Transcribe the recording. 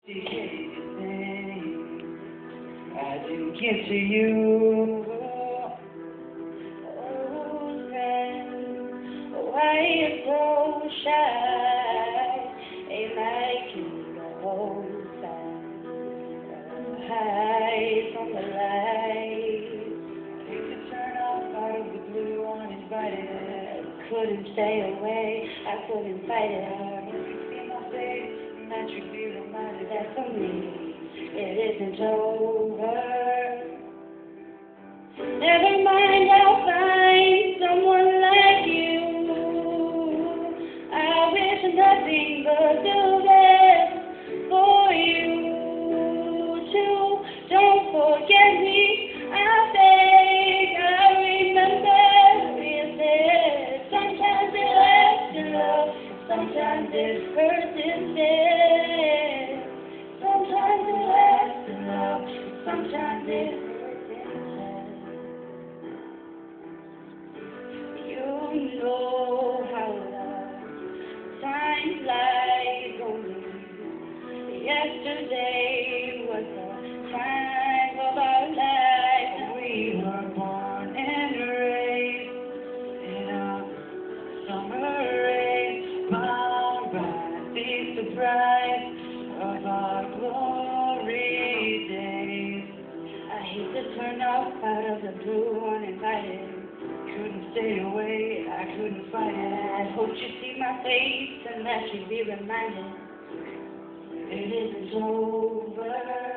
I didn't get to you. Oh, friend, why you so shy? Ain't like you the whole time. Hide from the light. I hate to turn off out of the blue uninvited. Couldn't stay away, I couldn't fight it. If you see my face, that you'd be reminded That for me, it isn't over. Never mind, I'll find someone like you. I wish nothing but the best for you too. Don't forget me, I beg. I remember you said sometimes it lasts in love, sometimes it hurts instead. Sometimes it lasts in love, sometimes it hurts instead. You know how love time flies only. Yesterday was the time of our lives. we were born and raised in a summer rain, bound by the surprise of our glory days. I hate to turn off out of the blue uninvited. Couldn't stay away, I couldn't fight I it. hope you see my face and that you be reminded It isn't over.